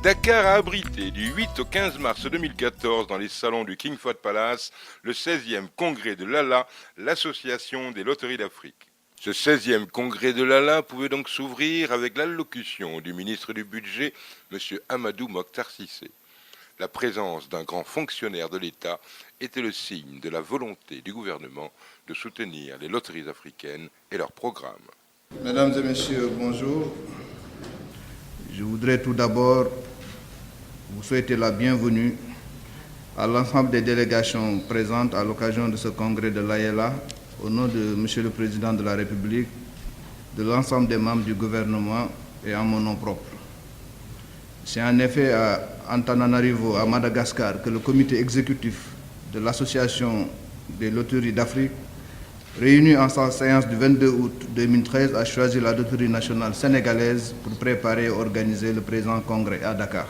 Dakar a abrité du 8 au 15 mars 2014 dans les salons du King Fahd Palace le 16e congrès de l'ALA, l'Association des loteries d'Afrique. Ce 16e congrès de l'ALA pouvait donc s'ouvrir avec l'allocution du ministre du Budget, M. Amadou Mokhtar Cissé. La présence d'un grand fonctionnaire de l'État était le signe de la volonté du gouvernement de soutenir les loteries africaines et leurs programmes. Mesdames et messieurs, bonjour. Je voudrais tout d'abord vous souhaiter la bienvenue à l'ensemble des délégations présentes à l'occasion de ce congrès de l'AELA, au nom de Monsieur le Président de la République, de l'ensemble des membres du gouvernement et en mon nom propre. C'est en effet à Antananarivo, à Madagascar, que le comité exécutif de l'Association des loteries d'Afrique, réuni en sa séance du 22 août 2013, a choisi la loterie nationale sénégalaise pour préparer et organiser le présent congrès à Dakar.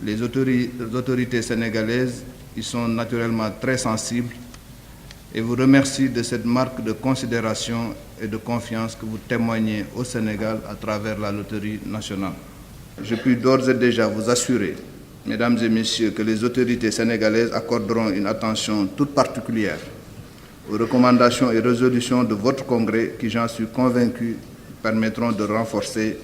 Les autorités sénégalaises y sont naturellement très sensibles et vous remercie de cette marque de considération et de confiance que vous témoignez au Sénégal à travers la loterie nationale. Je puis d'ores et déjà vous assurer, mesdames et messieurs, que les autorités sénégalaises accorderont une attention toute particulière aux recommandations et résolutions de votre congrès qui, j'en suis convaincu, permettront de renforcer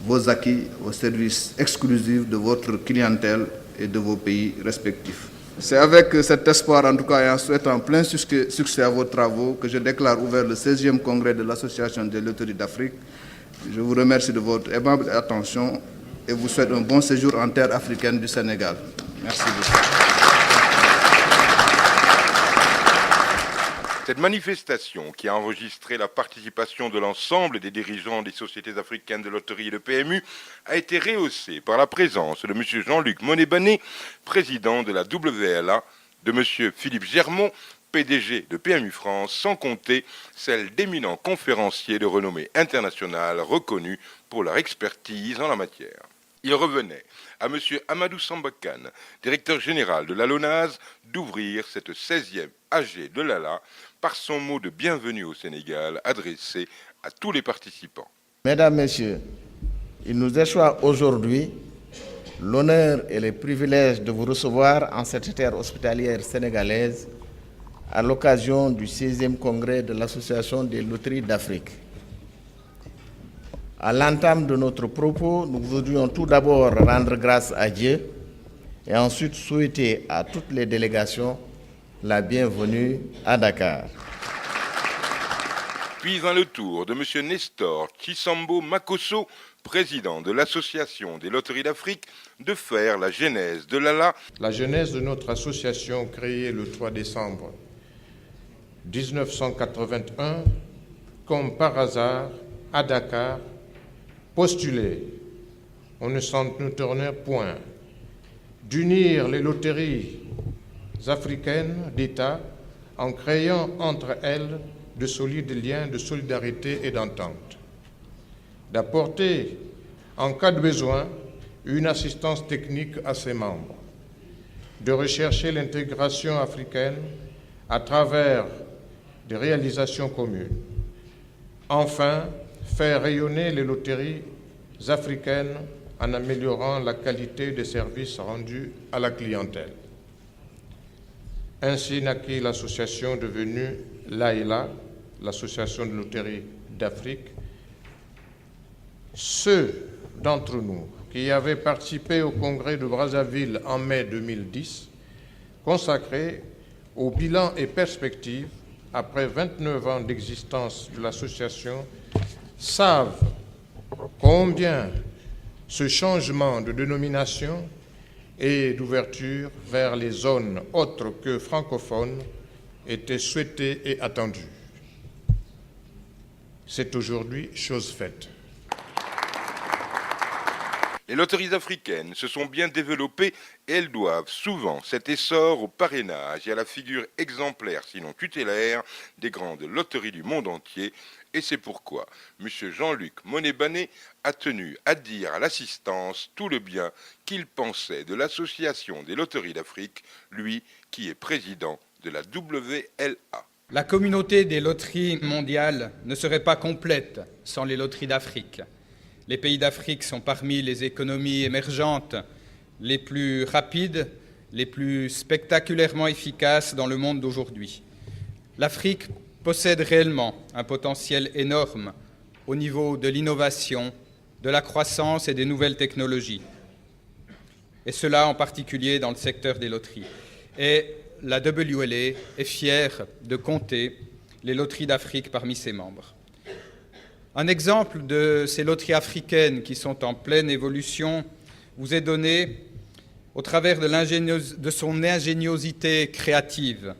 vos acquis au service exclusif de votre clientèle et de vos pays respectifs. C'est avec cet espoir, en tout cas, et en souhaitant plein succès à vos travaux, que je déclare ouvert le 16e congrès de l'Association des loteries d'Afrique. Je vous remercie de votre aimable attention et vous souhaite un bon séjour en terre africaine du Sénégal. Merci beaucoup. Cette manifestation, qui a enregistré la participation de l'ensemble des dirigeants des sociétés africaines de loterie et de PMU, a été rehaussée par la présence de M. Jean-Luc Monnet-Banet, président de la WLA, de M. Philippe Germont, PDG de PMU France, sans compter celle d'éminents conférenciers de renommée internationale reconnus pour leur expertise en la matière. Il revenait à M. Amadou Samba Kane, directeur général de la LONASE, d'ouvrir cette 16e AG de l'ALA par son mot de bienvenue au Sénégal adressé à tous les participants. Mesdames, Messieurs, il nous échoit aujourd'hui l'honneur et le privilège de vous recevoir en cette terre hospitalière sénégalaise à l'occasion du 16e congrès de l'Association des loteries d'Afrique. À l'entame de notre propos, nous voudrions tout d'abord rendre grâce à Dieu et ensuite souhaiter à toutes les délégations la bienvenue à Dakar. Puis le tour de M. Nestor Chisambo Makosso, président de l'Association des loteries d'Afrique, de faire la genèse de l'ALA. La genèse de notre association créée le 3 décembre 1981, comme par hasard, à Dakar, postulé, on ne s'en tournait point, d'unir les loteries africaines d'État en créant entre elles de solides liens de solidarité et d'entente, d'apporter, en cas de besoin, une assistance technique à ses membres, de rechercher l'intégration africaine à travers des réalisations communes, enfin, faire rayonner les loteries africaines en améliorant la qualité des services rendus à la clientèle. Ainsi naquit l'association devenue l'AELA, l'Association de loteries d'Afrique. Ceux d'entre nous qui avaient participé au congrès de Brazzaville en mai 2010, consacré au bilan et perspectives après 29 ans d'existence de l'association, savent combien ce changement de dénomination et d'ouverture vers les zones autres que francophones était souhaité et attendu. C'est aujourd'hui chose faite. Les loteries africaines se sont bien développées et elles doivent souvent cet essor au parrainage et à la figure exemplaire, sinon tutélaire, des grandes loteries du monde entier. Et c'est pourquoi M. Jean-Luc Monnet-Banet a tenu à dire à l'assistance tout le bien qu'il pensait de l'Association des loteries d'Afrique, lui qui est président de la WLA. La communauté des loteries mondiales ne serait pas complète sans les loteries d'Afrique. Les pays d'Afrique sont parmi les économies émergentes les plus rapides, les plus spectaculairement efficaces dans le monde d'aujourd'hui. L'Afrique possède réellement un potentiel énorme au niveau de l'innovation, de la croissance et des nouvelles technologies, et cela en particulier dans le secteur des loteries. Et la WLA est fière de compter les loteries d'Afrique parmi ses membres. Un exemple de ces loteries africaines qui sont en pleine évolution vous est donné au travers de son ingéniosité créative.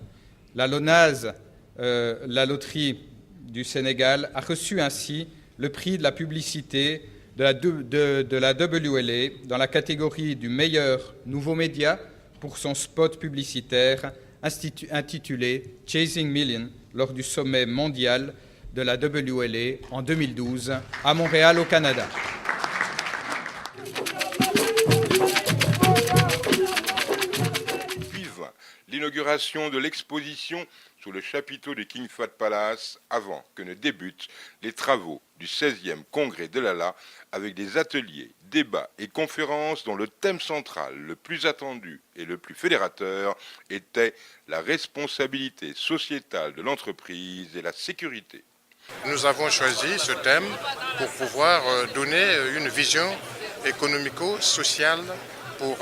La LONASE, la loterie du Sénégal, a reçu ainsi le prix de la publicité de la WLA dans la catégorie du meilleur nouveau média pour son spot publicitaire intitulé « Chasing Millions » lors du sommet mondial de la WLA en 2012 à Montréal, au Canada. Vive l'inauguration de l'exposition sous le chapiteau du King Fahd Palace avant que ne débutent les travaux du 16e congrès de l'ALA avec des ateliers, débats et conférences dont le thème central, le plus attendu et le plus fédérateur, était la responsabilité sociétale de l'entreprise et la sécurité. Nous avons choisi ce thème pour pouvoir donner une vision économico-sociale pour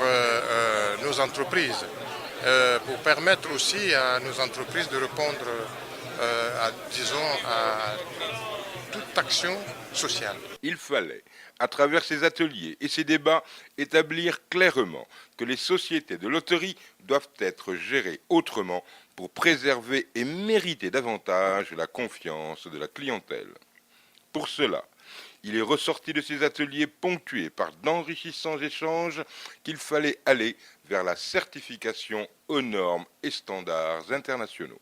nos entreprises, pour permettre aussi à nos entreprises de répondre à toute action sociale. Il fallait, à travers ces ateliers et ces débats, établir clairement que les sociétés de loterie doivent être gérées autrement pour préserver et mériter davantage la confiance de la clientèle. Pour cela, il est ressorti de ces ateliers ponctués par d'enrichissants échanges qu'il fallait aller vers la certification aux normes et standards internationaux.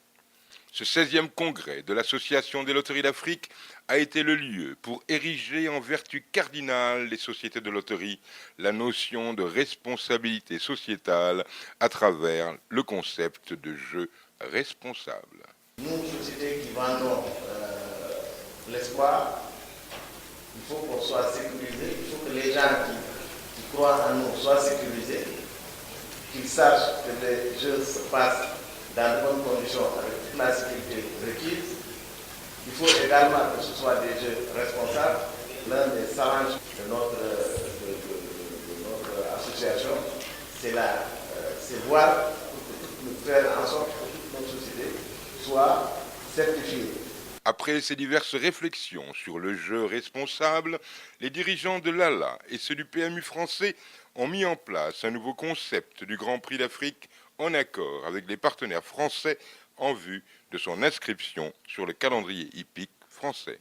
Ce 16e congrès de l'Association des loteries d'Afrique a été le lieu pour ériger en vertu cardinale des sociétés de loterie la notion de responsabilité sociétale à travers le concept de jeu responsable. Nous, sociétés qui vendons l'espoir, il faut qu'on soit sécurisés, il faut que les gens qui croient en nous soient sécurisés, qu'ils sachent que les jeux se passent dans de bonnes conditions avec toute la sécurité requise. Il faut également que ce soit des jeux responsables. L'un des challenges de notre association, c'est voir, faire en sorte que toute notre société soit certifiée. Après ces diverses réflexions sur le jeu responsable, les dirigeants de l'ALA et ceux du PMU français ont mis en place un nouveau concept du Grand Prix d'Afrique en accord avec les partenaires français en vue de son inscription sur le calendrier hippique français.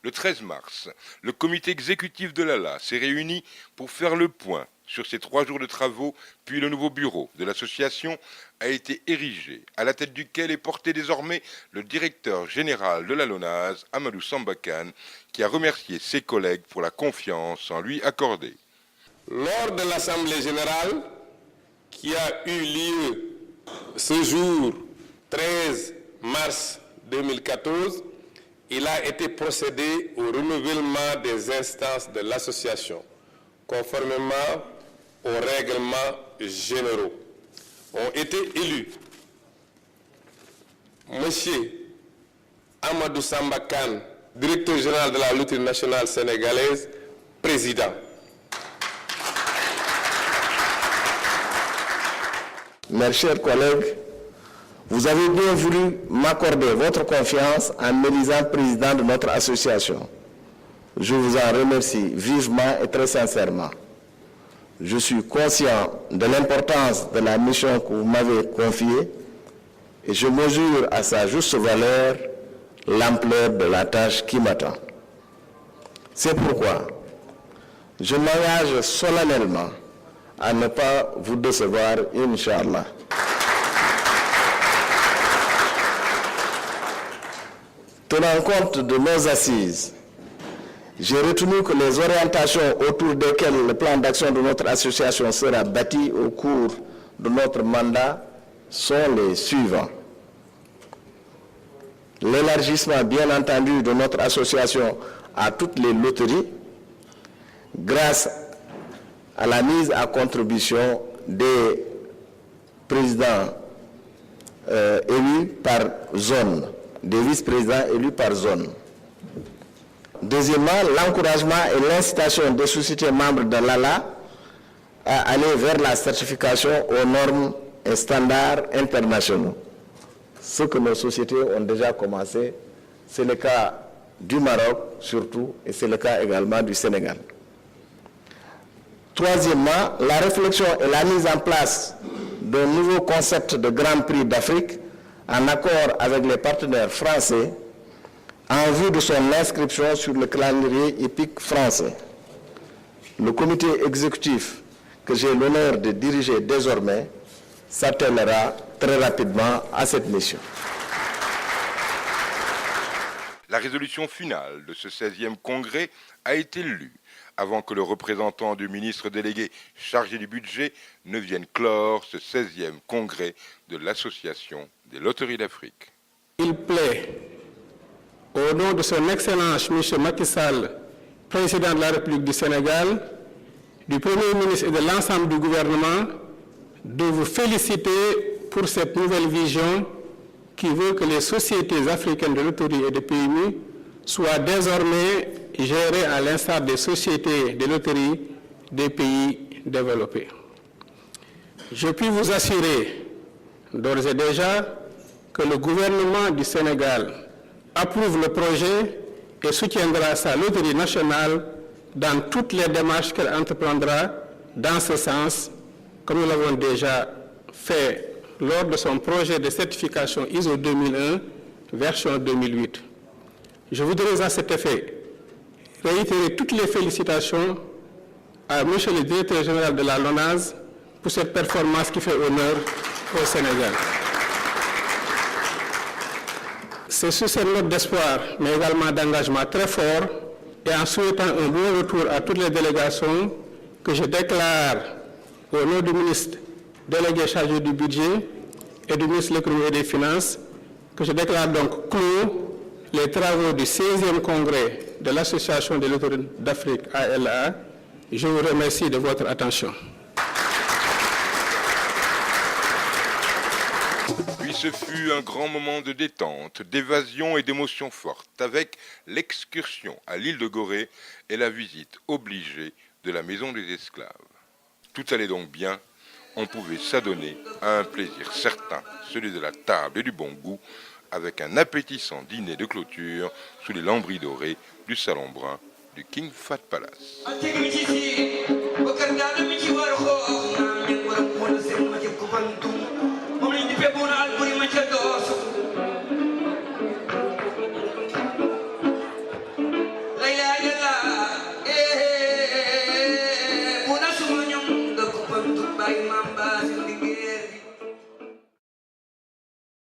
Le 13 mars, le comité exécutif de l'ALA s'est réuni pour faire le point sur ces 3 jours de travaux, puis le nouveau bureau de l'association a été érigé, à la tête duquel est porté désormais le directeur général de la LONASE, Amadou Samba Kane, qui a remercié ses collègues pour la confiance en lui accordée. Lors de l'Assemblée générale qui a eu lieu ce jour 13 mars 2014, il a été procédé au renouvellement des instances de l'association, conformément aux règlements généraux. Ont été élus M. Amadou Samba Kane, directeur général de la Loterie nationale sénégalaise, président. Mes chers collègues, vous avez bien voulu m'accorder votre confiance en m'élisant président de notre association. Je vous en remercie vivement et très sincèrement. Je suis conscient de l'importance de la mission que vous m'avez confiée et je mesure à sa juste valeur l'ampleur de la tâche qui m'attend. C'est pourquoi je m'engage solennellement à ne pas vous décevoir, Inch'Allah. Tenant compte de nos assises, j'ai retenu que les orientations autour desquelles le plan d'action de notre association sera bâti au cours de notre mandat sont les suivants. L'élargissement, bien entendu, de notre association à toutes les loteries, grâce à la mise à contribution des présidents élus par zone, des vice-présidents élus par zone. Deuxièmement, l'encouragement et l'incitation des sociétés membres de l'ALA à aller vers la certification aux normes et standards internationaux. Ce que nos sociétés ont déjà commencé, c'est le cas du Maroc surtout, et c'est le cas également du Sénégal. Troisièmement, la réflexion et la mise en place d'un nouveau concept de Grand Prix d'Afrique en accord avec les partenaires français en vue de son inscription sur le calendrier hippique français. Le comité exécutif que j'ai l'honneur de diriger désormais s'attellera très rapidement à cette mission. La résolution finale de ce 16e congrès a été lue avant que le représentant du ministre délégué chargé du budget ne vienne clore ce 16e congrès de l'Association des loteries d'Afrique. Il plaît, au nom de son Excellence M. Macky Sall, président de la République du Sénégal, du Premier ministre et de l'ensemble du gouvernement, de vous féliciter pour cette nouvelle vision qui veut que les sociétés africaines de loterie et de PMU soient désormais gérées à l'instar des sociétés de loterie des pays développés. Je puis vous assurer d'ores et déjà que le gouvernement du Sénégal approuve le projet et soutiendra sa loterie nationale dans toutes les démarches qu'elle entreprendra dans ce sens, comme nous l'avons déjà fait lors de son projet de certification ISO 2001, version 2008. Je voudrais à cet effet réitérer toutes les félicitations à M. le directeur général de la LONASE pour cette performance qui fait honneur au Sénégal. C'est sur cette note d'espoir, mais également d'engagement très fort, et en souhaitant un bon retour à toutes les délégations, que je déclare au nom du ministre délégué chargé du budget et du ministre de l'économie et des finances, que je déclare donc clos les travaux du 16e congrès de l'Association des loteries d'Afrique ALA. Je vous remercie de votre attention. Puis ce fut un grand moment de détente, d'évasion et d'émotion forte, avec l'excursion à l'île de Gorée et la visite obligée de la maison des esclaves. Tout allait donc bien, on pouvait s'adonner à un plaisir certain, celui de la table et du bon goût, avec un appétissant dîner de clôture sous les lambris dorés du salon brun du King Fahd Palace.